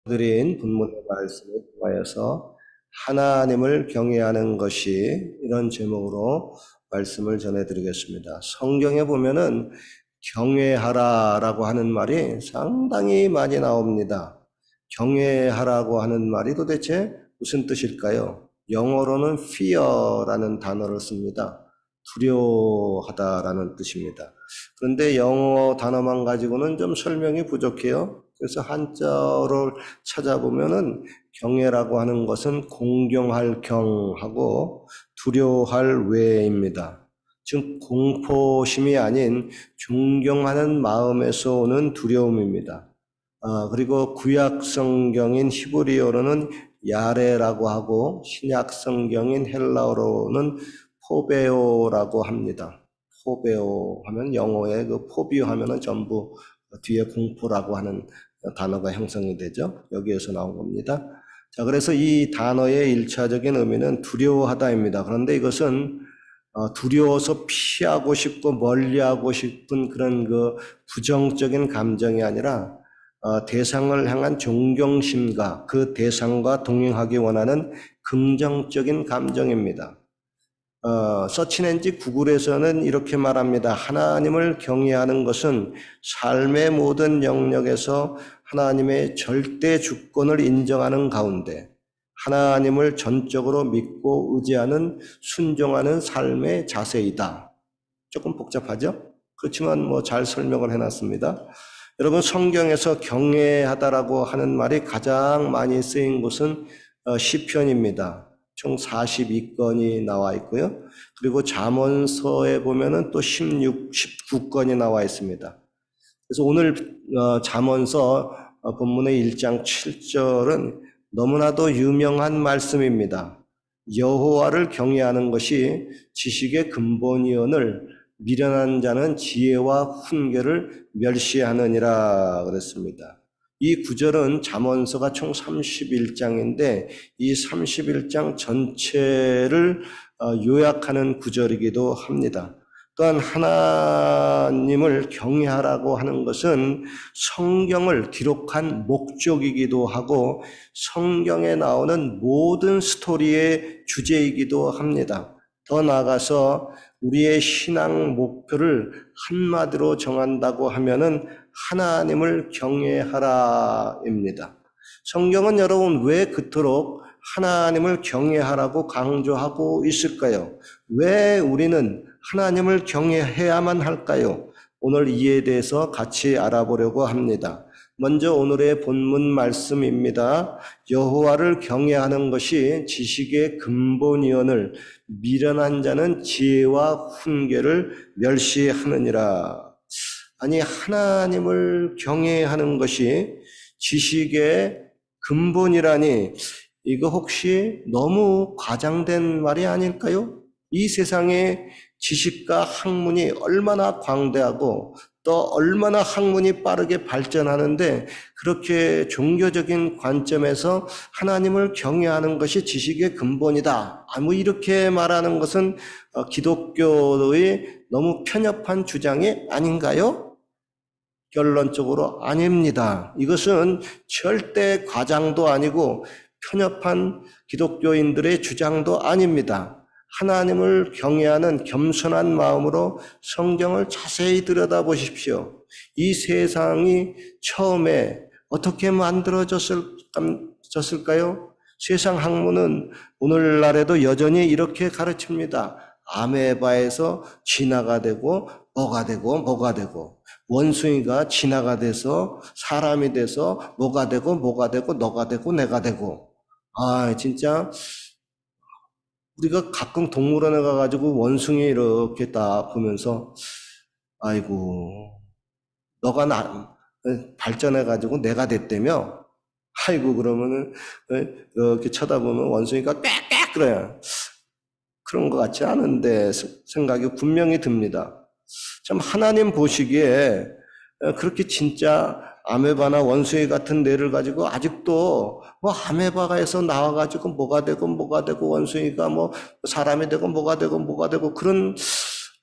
드린 본문의 말씀을 통하여서 하나님을 경외하는 것이 이런 제목으로 말씀을 전해드리겠습니다. 성경에 보면은 경외하라라고 하는 말이 상당히 많이 나옵니다. 경외하라고 하는 말이 도대체 무슨 뜻일까요? 영어로는 fear라는 단어를 씁니다. 두려워하다라는 뜻입니다. 그런데 영어 단어만 가지고는 좀 설명이 부족해요. 그래서 한자어를 찾아보면은 경외라고 하는 것은 공경할 경하고 두려워할 외입니다. 즉 공포심이 아닌 존경하는 마음에서 오는 두려움입니다. 그리고 구약 성경인 히브리어로는 야레라고 하고 신약 성경인 헬라어로는 포베오라고 합니다. 포베오 하면 영어의 그 포비오 하면은 전부 뒤에 공포라고 하는 단어가 형성이 되죠. 여기에서 나온 겁니다. 자, 그래서 이 단어의 일차적인 의미는 두려워하다입니다. 그런데 이것은 두려워서 피하고 싶고 멀리하고 싶은 그런 그 부정적인 감정이 아니라 대상을 향한 존경심과 그 대상과 동행하기 원하는 긍정적인 감정입니다. 서치엔지 구글에서는 이렇게 말합니다. 하나님을 경외하는 것은 삶의 모든 영역에서 하나님의 절대 주권을 인정하는 가운데 하나님을 전적으로 믿고 의지하는 순종하는 삶의 자세이다. 조금 복잡하죠? 그렇지만 뭐 잘 설명을 해놨습니다. 여러분, 성경에서 경외하다라고 하는 말이 가장 많이 쓰인 곳은 시편입니다. 총 42건이 나와 있고요. 그리고 잠언서에 보면은 또 19건이 나와 있습니다. 그래서 오늘 잠언서 본문의 1장 7절은 너무나도 유명한 말씀입니다. 여호와를 경외하는 것이 지식의 근본이오늘 미련한 자는 지혜와 훈계를 멸시하느니라 그랬습니다. 이 구절은 잠언서가 총 31장인데 이 31장 전체를 요약하는 구절이기도 합니다. 또한 하나님을 경외하라고 하는 것은 성경을 기록한 목적이기도 하고 성경에 나오는 모든 스토리의 주제이기도 합니다. 더 나아가서 우리의 신앙 목표를 한마디로 정한다고 하면은 하나님을 경외하라입니다. 성경은 여러분 왜 그토록 하나님을 경외하라고 강조하고 있을까요? 왜 우리는 하나님을 경외해야만 할까요? 오늘 이에 대해서 같이 알아보려고 합니다. 먼저 오늘의 본문 말씀입니다. 여호와를 경외하는 것이 지식의 근본이오늘 미련한 자는 지혜와 훈계를 멸시하느니라. 아니, 하나님을 경외하는 것이 지식의 근본이라니 이거 혹시 너무 과장된 말이 아닐까요? 이 세상에 지식과 학문이 얼마나 광대하고 또 얼마나 학문이 빠르게 발전하는데 그렇게 종교적인 관점에서 하나님을 경외하는 것이 지식의 근본이다. 뭐 이렇게 말하는 것은 기독교의 너무 편협한 주장이 아닌가요? 결론적으로 아닙니다. 이것은 절대 과장도 아니고 편협한 기독교인들의 주장도 아닙니다. 하나님을 경외하는 겸손한 마음으로 성경을 자세히 들여다보십시오. 이 세상이 처음에 어떻게 만들어졌을까요? 세상 학문은 오늘날에도 여전히 이렇게 가르칩니다. 아메바에서 진화가 되고 뭐가 되고 뭐가 되고 원숭이가 진화가 돼서 사람이 돼서 뭐가 되고 뭐가 되고 너가 되고 내가 되고 진짜 우리가 가끔 동물원에 가가지고 원숭이 이렇게 딱 보면서 아이고 너가 발전해가지고 내가 됐다며 아이고 그러면은 이렇게 쳐다보면 원숭이가 꽥꽥 그래요. 그런 것 같지 않은데 생각이 분명히 듭니다. 참 하나님 보시기에 그렇게 진짜 아메바나 원숭이 같은 뇌를 가지고 아직도 뭐 아메바가에서 나와가지고 뭐가 되고 원숭이가 뭐 사람이 되고 뭐가 되고 그런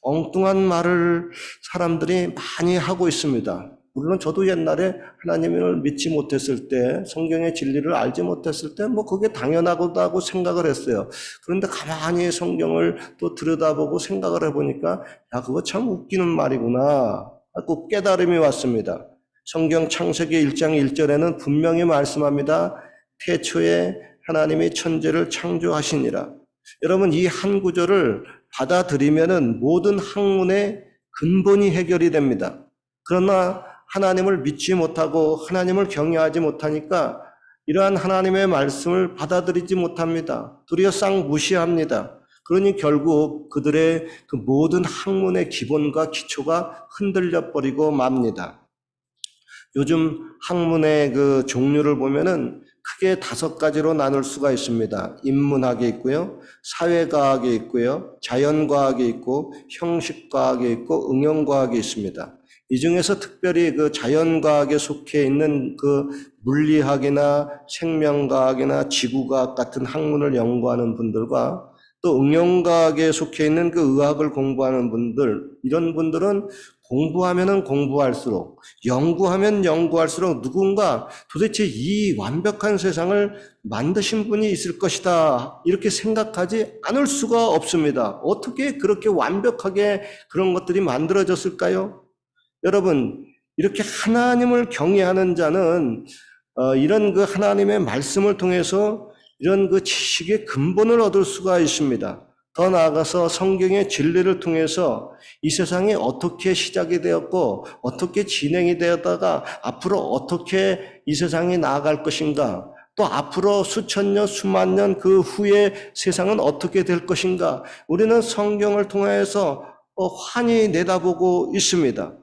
엉뚱한 말을 사람들이 많이 하고 있습니다. 물론 저도 옛날에 하나님을 믿지 못했을 때, 성경의 진리를 알지 못했을 때, 그게 당연하다고 생각을 했어요. 그런데 가만히 성경을 또 들여다보고 생각을 해보니까, 야, 그거 참 웃기는 말이구나. 꼭 깨달음이 왔습니다. 성경 창세기 1장 1절에는 분명히 말씀합니다. 태초에 하나님이 천지를 창조하시니라. 여러분, 이 한 구절을 받아들이면은 모든 학문의 근본이 해결이 됩니다. 그러나 하나님을 믿지 못하고 하나님을 경외하지 못하니까 이러한 하나님의 말씀을 받아들이지 못합니다. 도리어 싹 무시합니다. 그러니 결국 그들의 그 모든 학문의 기본과 기초가 흔들려 버리고 맙니다. 요즘 학문의 그 종류를 보면은 크게 5가지로 나눌 수가 있습니다. 인문학이 있고요, 사회과학이 있고요, 자연과학이 있고, 형식과학이 있고, 응용과학이 있습니다. 이 중에서 특별히 그 자연과학에 속해 있는 그 물리학이나 생명과학이나 지구과학 같은 학문을 연구하는 분들과 또 응용과학에 속해 있는 그 의학을 공부하는 분들, 이런 분들은 공부하면은 공부할수록, 연구하면 연구할수록 누군가 도대체 이 완벽한 세상을 만드신 분이 있을 것이다, 이렇게 생각하지 않을 수가 없습니다. 어떻게 그렇게 완벽하게 그런 것들이 만들어졌을까요? 여러분, 이렇게 하나님을 경외하는 자는 이런 그 하나님의 말씀을 통해서 이런 그 지식의 근본을 얻을 수가 있습니다. 더 나아가서 성경의 진리를 통해서 이 세상이 어떻게 시작이 되었고 어떻게 진행이 되었다가 앞으로 어떻게 이 세상이 나아갈 것인가, 또 앞으로 수천 년, 수만 년 그 후에 세상은 어떻게 될 것인가, 우리는 성경을 통해서 환히 내다보고 있습니다.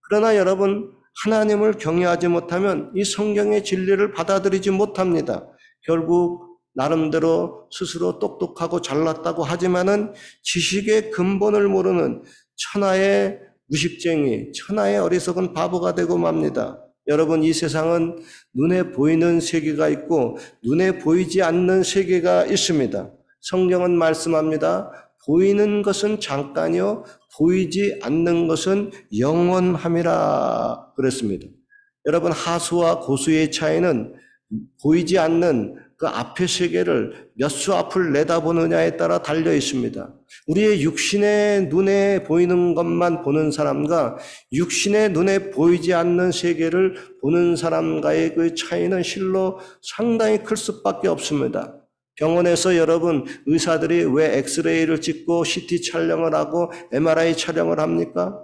그러나 여러분, 하나님을 경외하지 못하면 이 성경의 진리를 받아들이지 못합니다. 결국 나름대로 스스로 똑똑하고 잘났다고 하지만은 지식의 근본을 모르는 천하의 무식쟁이, 천하의 어리석은 바보가 되고 맙니다. 여러분, 이 세상은 눈에 보이는 세계가 있고 눈에 보이지 않는 세계가 있습니다. 성경은 말씀합니다. 보이는 것은 잠깐이요, 보이지 않는 것은 영원함이라 그랬습니다. 여러분, 하수와 고수의 차이는 보이지 않는 그 앞의 세계를 몇 수 앞을 내다보느냐에 따라 달려 있습니다. 우리의 육신의 눈에 보이는 것만 보는 사람과 육신의 눈에 보이지 않는 세계를 보는 사람과의 그 차이는 실로 상당히 클 수밖에 없습니다. 병원에서 여러분, 의사들이 왜 엑스레이를 찍고 CT 촬영을 하고 MRI 촬영을 합니까?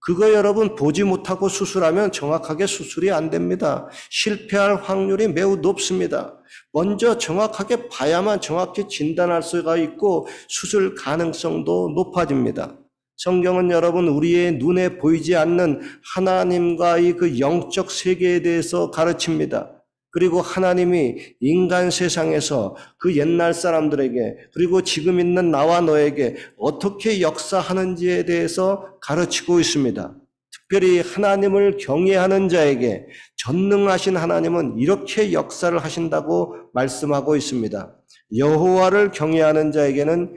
그거 여러분, 보지 못하고 수술하면 정확하게 수술이 안 됩니다. 실패할 확률이 매우 높습니다. 먼저 정확하게 봐야만 정확히 진단할 수가 있고 수술 가능성도 높아집니다. 성경은 여러분, 우리의 눈에 보이지 않는 하나님과의 그 영적 세계에 대해서 가르칩니다. 그리고 하나님이 인간 세상에서 그 옛날 사람들에게, 그리고 지금 있는 나와 너에게 어떻게 역사하는지에 대해서 가르치고 있습니다. 특별히 하나님을 경외하는 자에게 전능하신 하나님은 이렇게 역사를 하신다고 말씀하고 있습니다. 여호와를 경외하는 자에게는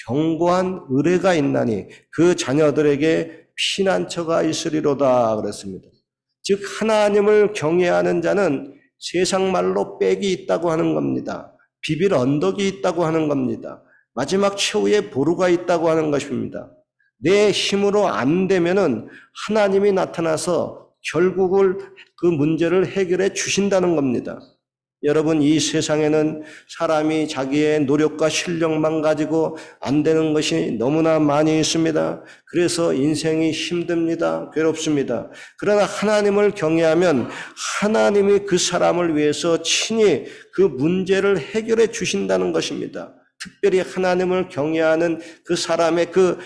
견고한 의뢰가 있나니 그 자녀들에게 피난처가 있으리로다 그랬습니다. 즉, 하나님을 경외하는 자는 세상 말로 빽이 있다고 하는 겁니다. 비빌 언덕이 있다고 하는 겁니다. 마지막 최후의 보루가 있다고 하는 것입니다. 내 힘으로 안 되면은 하나님이 나타나서 결국을 그 문제를 해결해 주신다는 겁니다. 여러분, 이 세상에는 사람이 자기의 노력과 실력만 가지고 안 되는 것이 너무나 많이 있습니다. 그래서 인생이 힘듭니다. 괴롭습니다. 그러나 하나님을 경외하면 하나님이 그 사람을 위해서 친히 그 문제를 해결해 주신다는 것입니다. 특별히 하나님을 경외하는 그 사람의 그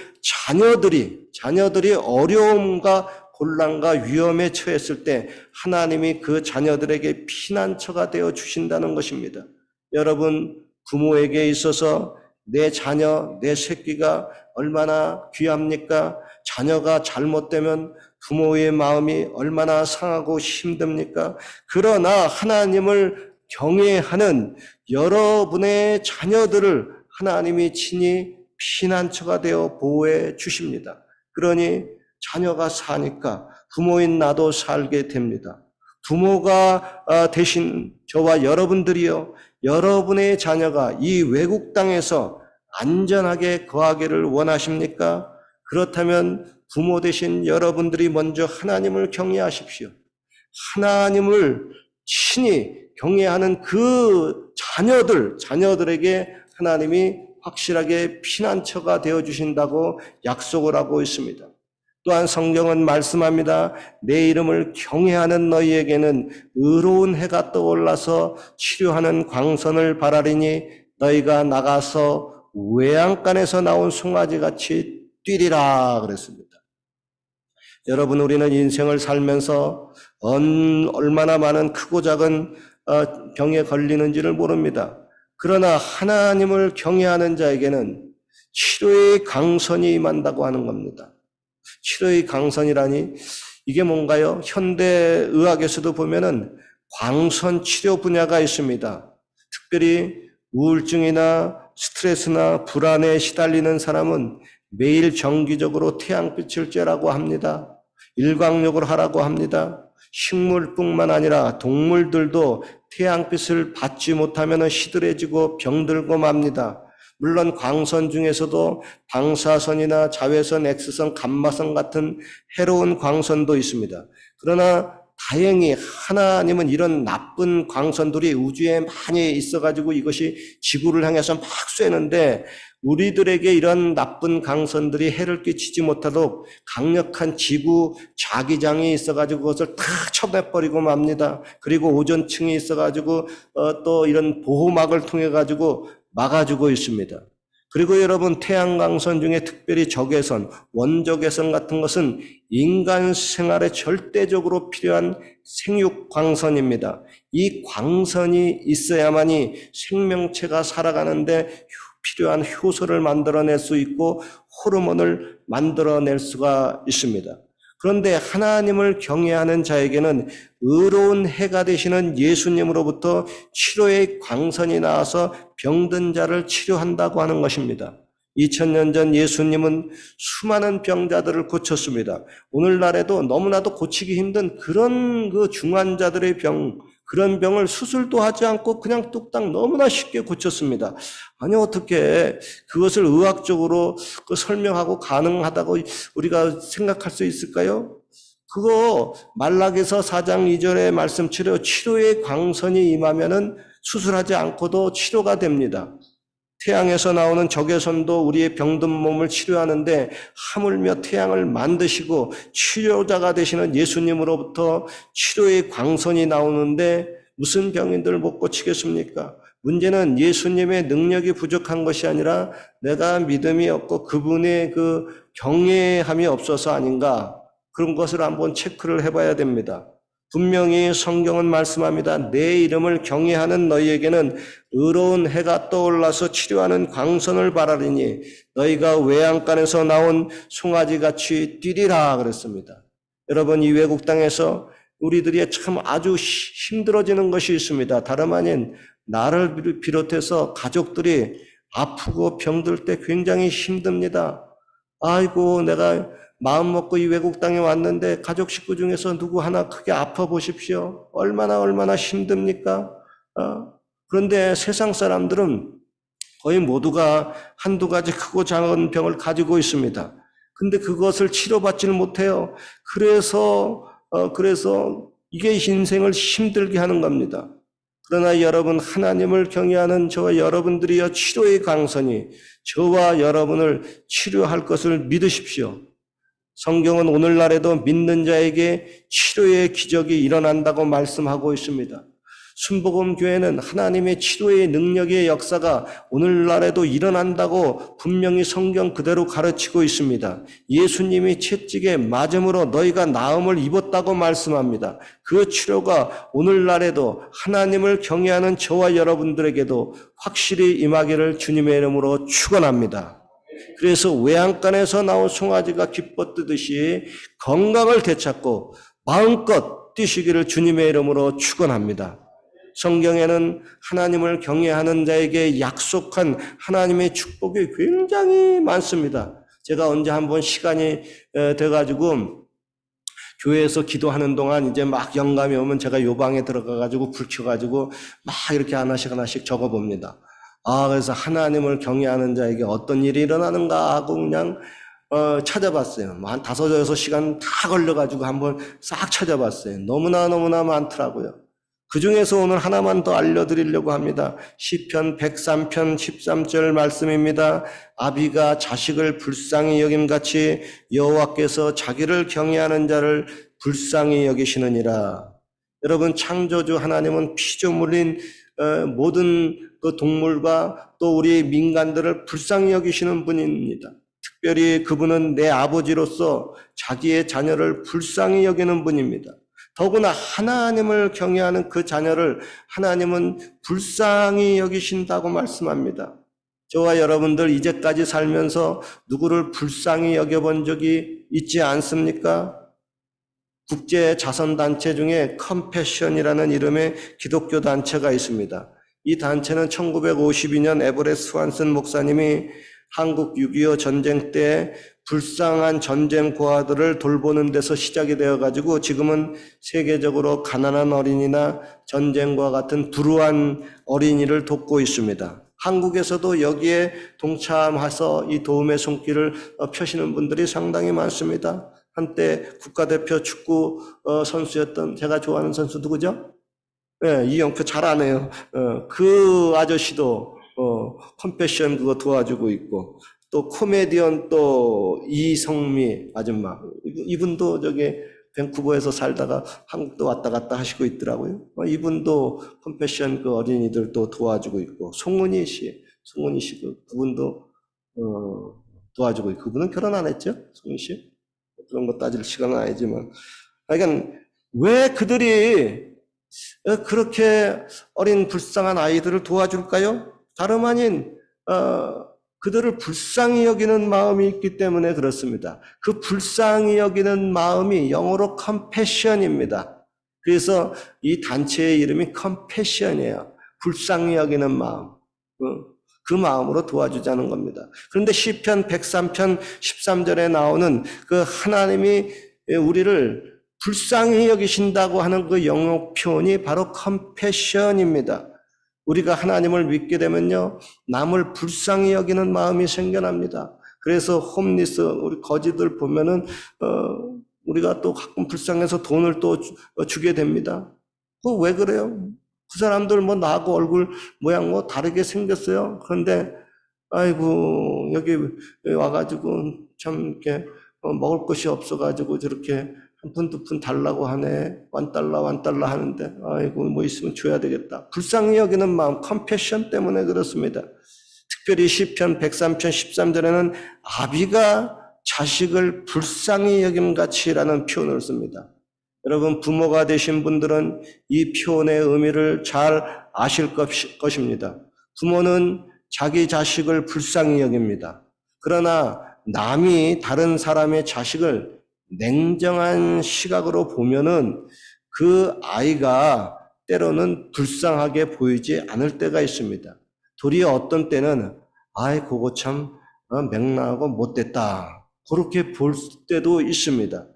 자녀들이 어려움과 곤란과 위험에 처했을 때 하나님이 그 자녀들에게 피난처가 되어 주신다는 것입니다. 여러분, 부모에게 있어서 내 자녀, 내 새끼가 얼마나 귀합니까? 자녀가 잘못되면 부모의 마음이 얼마나 상하고 힘듭니까? 그러나 하나님을 경외하는 여러분의 자녀들을 하나님이 친히 피난처가 되어 보호해 주십니다. 그러니 자녀가 사니까 부모인 나도 살게 됩니다. 부모가 되신 저와 여러분들이요, 여러분의 자녀가 이 외국 땅에서 안전하게 거하기를 원하십니까? 그렇다면 부모 되신 여러분들이 먼저 하나님을 경외하십시오. 하나님을 친히 경외하는 그 자녀들에게 하나님이 확실하게 피난처가 되어주신다고 약속을 하고 있습니다. 또한 성경은 말씀합니다. 내 이름을 경외하는 너희에게는 의로운 해가 떠올라서 치료하는 광선을 바라리니 너희가 나가서 외양간에서 나온 송아지같이 뛰리라 그랬습니다. 여러분, 우리는 인생을 살면서 얼마나 많은 크고 작은 병에 걸리는지를 모릅니다. 그러나 하나님을 경외하는 자에게는 치료의 강선이 임한다고 하는 겁니다. 치료의 강선이라니 이게 뭔가요? 현대의학에서도 보면은 광선 치료 분야가 있습니다. 특별히 우울증이나 스트레스나 불안에 시달리는 사람은 매일 정기적으로 태양빛을 쬐라고 합니다. 일광욕을 하라고 합니다. 식물뿐만 아니라 동물들도 태양빛을 받지 못하면 시들해지고 병들고 맙니다. 물론 광선 중에서도 방사선이나 자외선, X선, 감마선 같은 해로운 광선도 있습니다. 그러나 다행히 하나님은 이런 나쁜 광선들이 우주에 많이 있어가지고 이것이 지구를 향해서 막 쐬는데 우리들에게 이런 나쁜 광선들이 해를 끼치지 못하도록 강력한 지구 자기장이 있어가지고 그것을 다 쳐내버리고 맙니다. 그리고 오존층이 있어가지고 또 이런 보호막을 통해가지고 막아주고 있습니다. 그리고 여러분, 태양광선 중에 특별히 적외선, 원적외선 같은 것은 인간 생활에 절대적으로 필요한 생육광선입니다. 이 광선이 있어야만이 생명체가 살아가는데 필요한 효소를 만들어낼 수 있고 호르몬을 만들어낼 수가 있습니다. 그런데 하나님을 경외하는 자에게는 의로운 해가 되시는 예수님으로부터 치료의 광선이 나와서 병든 자를 치료한다고 하는 것입니다. 2000년 전 예수님은 수많은 병자들을 고쳤습니다. 오늘날에도 너무나도 고치기 힘든 그런 그 중환자들의 그런 병을 수술도 하지 않고 그냥 뚝딱 너무나 쉽게 고쳤습니다. 아니, 어떻게 그것을 의학적으로 설명하고 가능하다고 우리가 생각할 수 있을까요? 그거 말라기서 4장 2절의 말씀처럼 치료의 광선이 임하면은 수술하지 않고도 치료가 됩니다. 태양에서 나오는 적외선도 우리의 병든 몸을 치료하는데 하물며 태양을 만드시고 치료자가 되시는 예수님으로부터 치료의 광선이 나오는데 무슨 병인들 못 고치겠습니까? 문제는 예수님의 능력이 부족한 것이 아니라 내가 믿음이 없고 그분의 그 경외함이 없어서 아닌가, 그런 것을 한번 체크를 해봐야 됩니다. 분명히 성경은 말씀합니다. 내 이름을 경외하는 너희에게는 의로운 해가 떠올라서 치료하는 광선을 바라리니 너희가 외양간에서 나온 송아지같이 뛰리라 그랬습니다. 여러분, 이 외국 땅에서 우리들이 참 아주 힘들어지는 것이 있습니다. 다름 아닌 나를 비롯해서 가족들이 아프고 병들 때 굉장히 힘듭니다. 아이고, 내가 마음 먹고 이 외국 땅에 왔는데 가족 식구 중에서 누구 하나 크게 아파 보십시오. 얼마나 힘듭니까? 그런데 세상 사람들은 거의 모두가 한두 가지 크고 작은 병을 가지고 있습니다. 근데 그것을 치료받지를 못해요. 그래서 이게 인생을 힘들게 하는 겁니다. 그러나 여러분, 하나님을 경외하는 저와 여러분들이여 치료의 강선이 저와 여러분을 치료할 것을 믿으십시오. 성경은 오늘날에도 믿는 자에게 치료의 기적이 일어난다고 말씀하고 있습니다. 순복음교회는 하나님의 치료의 능력의 역사가 오늘날에도 일어난다고 분명히 성경 그대로 가르치고 있습니다. 예수님이 채찍에 맞음으로 너희가 나음을 입었다고 말씀합니다. 그 치료가 오늘날에도 하나님을 경외하는 저와 여러분들에게도 확실히 임하기를 주님의 이름으로 축원합니다. 그래서 외양간에서 나온 송아지가 기뻐 뜨듯이 건강을 되찾고 마음껏 뛰시기를 주님의 이름으로 축원합니다. 성경에는 하나님을 경외하는 자에게 약속한 하나님의 축복이 굉장히 많습니다. 제가 언제 한번 시간이 돼가지고 교회에서 기도하는 동안 이제 막 영감이 오면 제가 요 방에 들어가가지고 불 켜가지고 막 이렇게 하나씩 적어봅니다. 그래서 하나님을 경외하는 자에게 어떤 일이 일어나는가 하고 그냥 찾아봤어요. 한 5-6시간 다 걸려가지고 한번 싹 찾아봤어요. 너무나 많더라고요. 그 중에서 오늘 하나만 더 알려드리려고 합니다. 시편 103편 13절 말씀입니다. 아비가 자식을 불쌍히 여김같이 여호와께서 자기를 경외하는 자를 불쌍히 여기시느니라. 여러분, 창조주 하나님은 피조물인 모든 그 동물과 또 우리 민간들을 불쌍히 여기시는 분입니다. 특별히 그분은 내 아버지로서 자기의 자녀를 불쌍히 여기는 분입니다. 더구나 하나님을 경외하는 그 자녀를 하나님은 불쌍히 여기신다고 말씀합니다. 저와 여러분들 이제까지 살면서 누구를 불쌍히 여겨본 적이 있지 않습니까? 국제 자선단체 중에 컴패션이라는 이름의 기독교 단체가 있습니다. 이 단체는 1952년 에버레스트 스완슨 목사님이 한국 6.25 전쟁 때 불쌍한 전쟁 고아들을 돌보는 데서 시작이 되어가지고 지금은 세계적으로 가난한 어린이나 전쟁과 같은 불우한 어린이를 돕고 있습니다. 한국에서도 여기에 동참해서 이 도움의 손길을 펴시는 분들이 상당히 많습니다. 한때 국가대표 축구 선수였던 제가 좋아하는 선수 누구죠? 네, 이영표 잘 아네요. 그 아저씨도 컴패션 그거 도와주고 있고, 또 코미디언 또 이성미 아줌마, 이분도 저기 밴쿠버에서 살다가 한국도 왔다 갔다 하시고 있더라고요. 이분도 컴패션 그 어린이들도 도와주고 있고, 송은희 씨 그분도 도와주고 있고, 그분은 결혼 안 했죠? 송은희 씨? 그런 거 따질 시간은 아니지만, 그러니까 왜 그들이 그렇게 어린 불쌍한 아이들을 도와줄까요? 다름 아닌 그들을 불쌍히 여기는 마음이 있기 때문에 그렇습니다. 그 불쌍히 여기는 마음이 영어로 compassion입니다. 그래서 이 단체의 이름이 compassion이에요. 불쌍히 여기는 마음. 그 마음으로 도와주자는 겁니다. 그런데 시편 103편 13절에 나오는 그 하나님이 우리를 불쌍히 여기신다고 하는 그 영어 표현이 바로 compassion입니다. 우리가 하나님을 믿게 되면요, 남을 불쌍히 여기는 마음이 생겨납니다. 그래서 홈리스, 우리 거지들 보면은 우리가 또 가끔 불쌍해서 돈을 또 주게 됩니다. 그거 왜 그래요? 그 사람들 뭐 나하고 얼굴 모양 뭐 다르게 생겼어요. 그런데 아이고 여기 와가지고 참 이렇게 먹을 것이 없어가지고 저렇게 한 푼 두 푼 달라고 하네. $1 하는데 아이고 뭐 있으면 줘야 되겠다. 불쌍히 여기는 마음, 컴패션 때문에 그렇습니다. 특별히 시편 103편 13절에는 아비가 자식을 불쌍히 여김같이라는 표현을 씁니다. 여러분, 부모가 되신 분들은 이 표현의 의미를 잘 아실 것입니다. 부모는 자기 자식을 불쌍히 여깁니다. 그러나 남이 다른 사람의 자식을 냉정한 시각으로 보면은 그 아이가 때로는 불쌍하게 보이지 않을 때가 있습니다. 도리어 어떤 때는 아이 그거 참 맹랑하고 못됐다 그렇게 볼 때도 있습니다.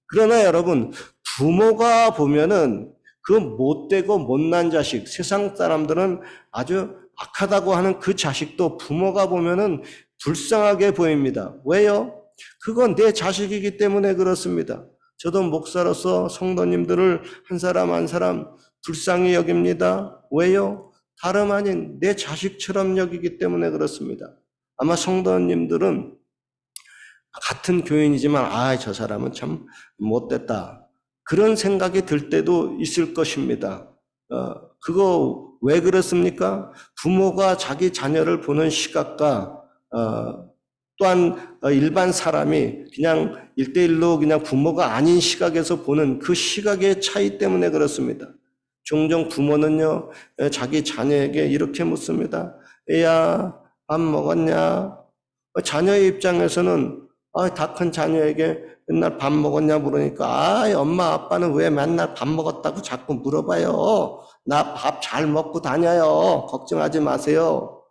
그러나 여러분, 부모가 보면은 그 못되고 못난 자식, 세상 사람들은 아주 악하다고 하는 그 자식도 부모가 보면은 불쌍하게 보입니다. 왜요? 그건 내 자식이기 때문에 그렇습니다. 저도 목사로서 성도님들을 한 사람 한 사람 불쌍히 여깁니다. 왜요? 다름 아닌 내 자식처럼 여기기 때문에 그렇습니다. 아마 성도님들은 같은 교인이지만 저 사람은 참 못됐다. 그런 생각이 들 때도 있을 것입니다. 그거 왜 그렇습니까? 부모가 자기 자녀를 보는 시각과 또한 일반 사람이 그냥 1대1로 그냥 부모가 아닌 시각에서 보는 그 시각의 차이 때문에 그렇습니다. 종종 부모는요, 자기 자녀에게 이렇게 묻습니다. 애야, 밥 먹었냐? 자녀의 입장에서는 다 큰 자녀에게 맨날 밥 먹었냐 물으니까 엄마 아빠는 왜 맨날 밥 먹었다고 자꾸 물어봐요. 나 밥 잘 먹고 다녀요. 걱정하지 마세요.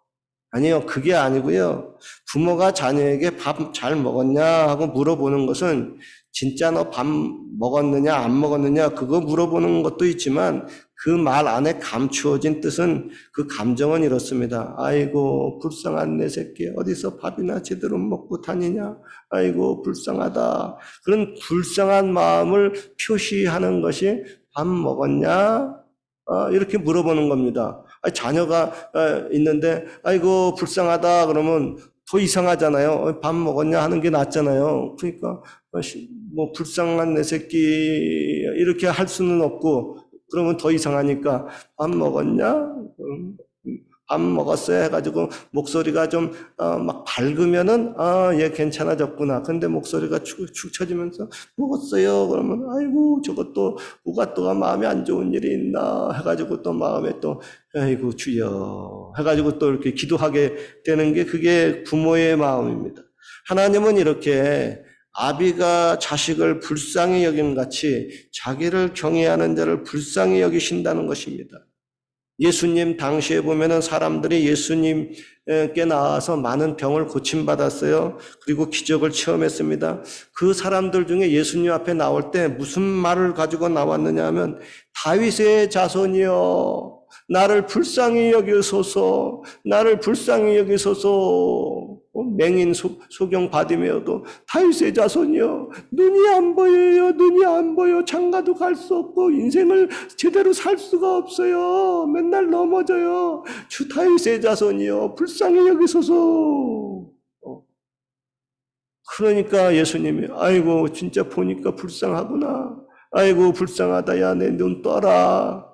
아니요, 그게 아니고요. 부모가 자녀에게 밥 잘 먹었냐 하고 물어보는 것은 진짜 너 밥 먹었느냐 안 먹었느냐 그거 물어보는 것도 있지만 그 말 안에 감추어진 뜻은 그 감정은 이렇습니다. 아이고 불쌍한 내 새끼 어디서 밥이나 제대로 먹고 다니냐. 아이고 불쌍하다. 그런 불쌍한 마음을 표시하는 것이 밥 먹었냐? 이렇게 물어보는 겁니다. 자녀가 있는데 아이고 불쌍하다 그러면 더 이상하잖아요. 밥 먹었냐 하는 게 낫잖아요. 그러니까 뭐 불쌍한 내 새끼 이렇게 할 수는 없고 그러면 더 이상하니까 밥 먹었냐? 밥 먹었어요 해가지고 목소리가 좀 막 밝으면은 얘 괜찮아졌구나. 근데 목소리가 축 처지면서 먹었어요 그러면 아이고 저것도 뭐가 또 마음에 안 좋은 일이 있나 해가지고 또 마음에 또 아이고 주여 해가지고 또 이렇게 기도하게 되는 게 그게 부모의 마음입니다. 하나님은 이렇게 아비가 자식을 불쌍히 여김 같이 자기를 경외하는 자를 불쌍히 여기신다는 것입니다. 예수님 당시에 보면은 사람들이 예수님께 나와서 많은 병을 고침받았어요. 그리고 기적을 체험했습니다. 그 사람들 중에 예수님 앞에 나올 때 무슨 말을 가지고 나왔느냐 하면 다윗의 자손이여 나를 불쌍히 여기소서 나를 불쌍히 여기소서. 맹인 소경 바디메어도 다윗의 자손이여 눈이 안 보여요. 눈이 안 보여. 장가도 갈 수 없고 인생을 제대로 살 수가 없어요. 맨날 넘어져요. 주 다윗의 자손이여 불쌍히 여기소서. 그러니까 예수님이 아이고 진짜 보니까 불쌍하구나. 아이고 불쌍하다. 야 내 눈 떠라.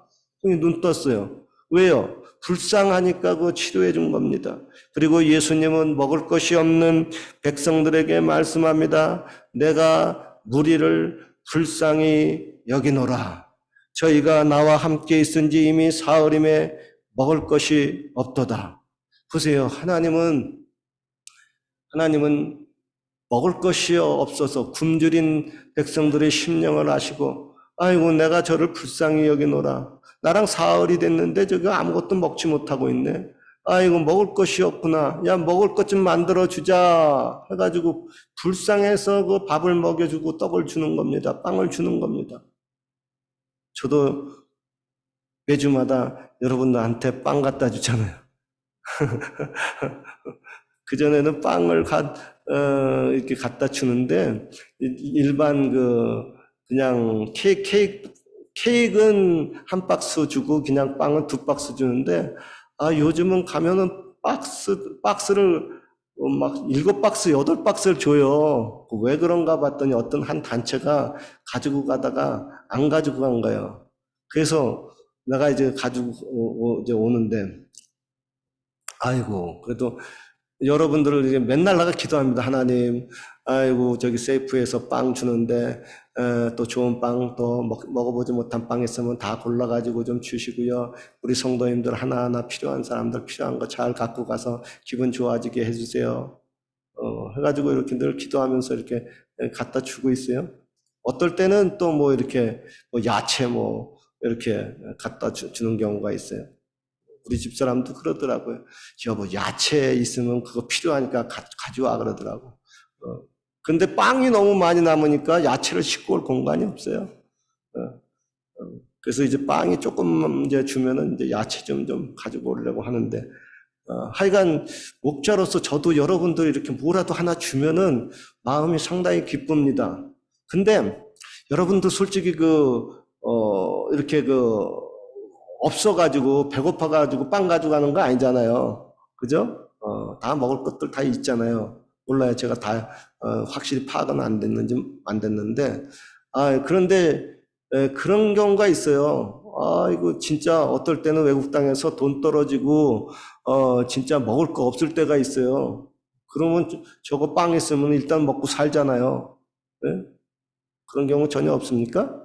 눈 떴어요. 왜요? 불쌍하니까 그 치료해 준 겁니다. 그리고 예수님은 먹을 것이 없는 백성들에게 말씀합니다. 내가 무리를 불쌍히 여기노라. 저희가 나와 함께 있은지 이미 사흘임에 먹을 것이 없도다. 보세요. 하나님은 먹을 것이 없어서 굶주린 백성들의 심령을 아시고 아이고 내가 저를 불쌍히 여기노라. 나랑 사흘이 됐는데 저기 아무것도 먹지 못하고 있네. 아이고 먹을 것이 없구나. 야 먹을 것 좀 만들어 주자 해가지고 불쌍해서 그 밥을 먹여주고 떡을 주는 겁니다. 빵을 주는 겁니다. 저도 매주마다 여러분들한테 빵 갖다 주잖아요. 그전에는 빵을 이렇게 갖다 주는데 일반 그냥 케이크는 한 박스 주고 그냥 빵은 두 박스 주는데 요즘은 가면은 박스를 막 7박스, 8박스를 줘요. 왜 그런가 봤더니 어떤 한 단체가 가지고 가다가 안 가지고 간 거예요. 그래서 내가 이제 가지고 이제 오는데 아이고 그래도 여러분들을 이제 맨날 나가 기도합니다. 하나님, 아이고 저기 세이프에서 빵 주는데 또 좋은 빵 또 먹어보지 못한 빵 있으면 다 골라가지고 좀 주시고요. 우리 성도님들 하나하나 필요한 사람들 필요한 거 잘 갖고 가서 기분 좋아지게 해주세요. 해가지고 이렇게 늘 기도하면서 이렇게 갖다 주고 있어요. 어떨 때는 또 뭐 이렇게 야채 이렇게 갖다 주는 경우가 있어요. 우리 집사람도 그러더라고요. 여보, 야채 있으면 그거 필요하니까 가져와 그러더라고. 근데 빵이 너무 많이 남으니까 야채를 싣고 올 공간이 없어요. 그래서 이제 빵이 조금 이제 주면은 이제 야채 좀 가지고 오려고 하는데, 하여간 목자로서 저도 여러분들 이렇게 뭐라도 하나 주면은 마음이 상당히 기쁩니다. 근데 여러분들 솔직히 이렇게 없어가지고 배고파가지고 빵 가져가는 거 아니잖아요. 그죠? 다 먹을 것들 다 있잖아요. 몰라요. 제가 다 확실히 파악은 안 됐는데 그런데 그런 경우가 있어요. 이거 진짜 어떨 때는 외국 땅에서 돈 떨어지고 진짜 먹을 거 없을 때가 있어요. 그러면 저거 빵 있으면 일단 먹고 살잖아요. 네? 그런 경우 전혀 없습니까?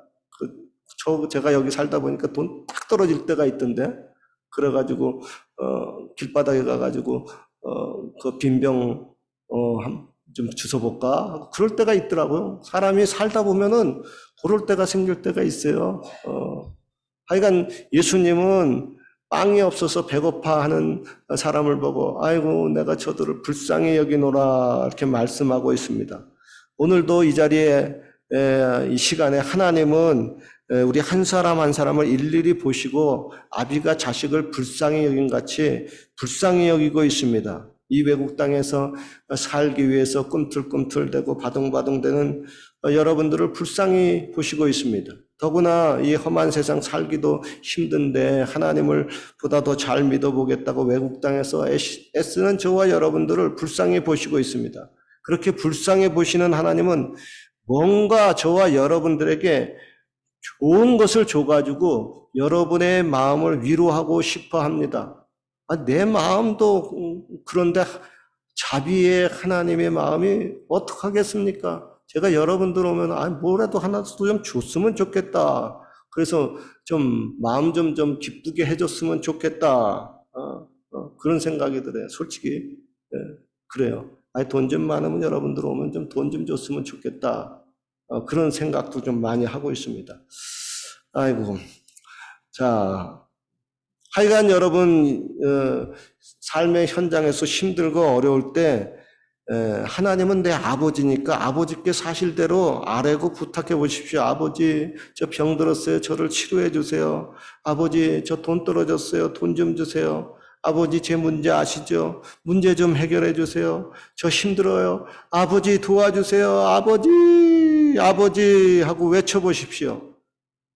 제가 여기 살다 보니까 돈 딱 떨어질 때가 있던데, 그래가지고, 길바닥에 가가지고, 그 빈병, 좀 주워볼까? 그럴 때가 있더라고요. 사람이 살다 보면은 그럴 때가 생길 때가 있어요. 하여간 예수님은 빵이 없어서 배고파하는 사람을 보고, 아이고, 내가 저들을 불쌍히 여기노라, 이렇게 말씀하고 있습니다. 오늘도 이 자리에 이 시간에 하나님은 우리 한 사람 한 사람을 일일이 보시고 아비가 자식을 불쌍히 여긴 같이 불쌍히 여기고 있습니다. 이 외국 땅에서 살기 위해서 꿈틀꿈틀대고 바둥바둥대는 여러분들을 불쌍히 보시고 있습니다. 더구나 이 험한 세상 살기도 힘든데 하나님을 보다 더 잘 믿어보겠다고 외국 땅에서 애쓰는 저와 여러분들을 불쌍히 보시고 있습니다. 그렇게 불쌍히 보시는 하나님은 뭔가 저와 여러분들에게 좋은 것을 줘가지고 여러분의 마음을 위로하고 싶어 합니다. 내 마음도 그런데 자비의 하나님의 마음이 어떡하겠습니까? 제가 여러분들 오면 뭐라도 하나도 좀 줬으면 좋겠다. 그래서 좀 마음 좀 기쁘게 해줬으면 좋겠다. 그런 생각이 들어요. 솔직히 그래요. 돈 좀 많으면 여러분들 오면 좀 돈 좀 줬으면 좋겠다. 그런 생각도 좀 많이 하고 있습니다. 아이고, 자, 하여간 여러분 삶의 현장에서 힘들고 어려울 때 하나님은 내 아버지니까 아버지께 사실대로 아뢰고 부탁해 보십시오. 아버지, 저 병 들었어요. 저를 치료해 주세요. 아버지, 저 돈 떨어졌어요. 돈 좀 주세요. 아버지, 제 문제 아시죠? 문제 좀 해결해 주세요. 저 힘들어요. 아버지 도와주세요. 아버지, 아버지 하고 외쳐보십시오.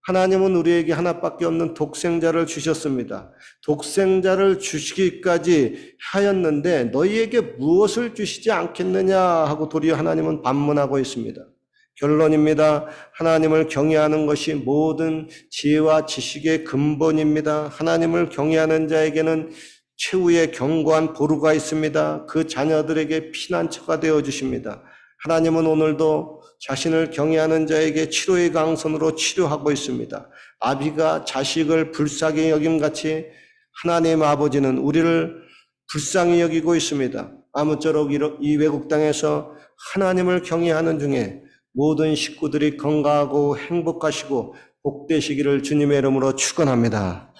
하나님은 우리에게 하나밖에 없는 독생자를 주셨습니다. 독생자를 주시기까지 하였는데 너희에게 무엇을 주시지 않겠느냐 하고 도리어 하나님은 반문하고 있습니다. 결론입니다. 하나님을 경외하는 것이 모든 지혜와 지식의 근본입니다. 하나님을 경외하는 자에게는 최후의 견고한 보루가 있습니다. 그 자녀들에게 피난처가 되어 주십니다. 하나님은 오늘도 자신을 경외하는 자에게 치료의 강선으로 치료하고 있습니다. 아비가 자식을 불쌍히 여김같이 하나님 아버지는 우리를 불쌍히 여기고 있습니다. 아무쪼록 이 외국 땅에서 하나님을 경외하는 중에 모든 식구들이 건강하고 행복하시고 복되시기를 주님의 이름으로 축원합니다.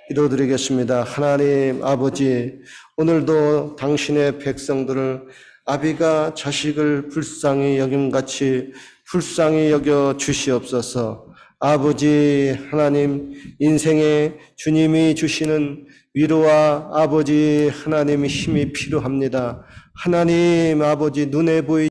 기도드리겠습니다. 하나님 아버지, 오늘도 당신의 백성들을 아비가 자식을 불쌍히 여김같이 불쌍히 여겨 주시옵소서. 아버지 하나님, 인생에 주님이 주시는 위로와 아버지 하나님의 힘이 필요합니다. 하나님 아버지, 눈에 보이지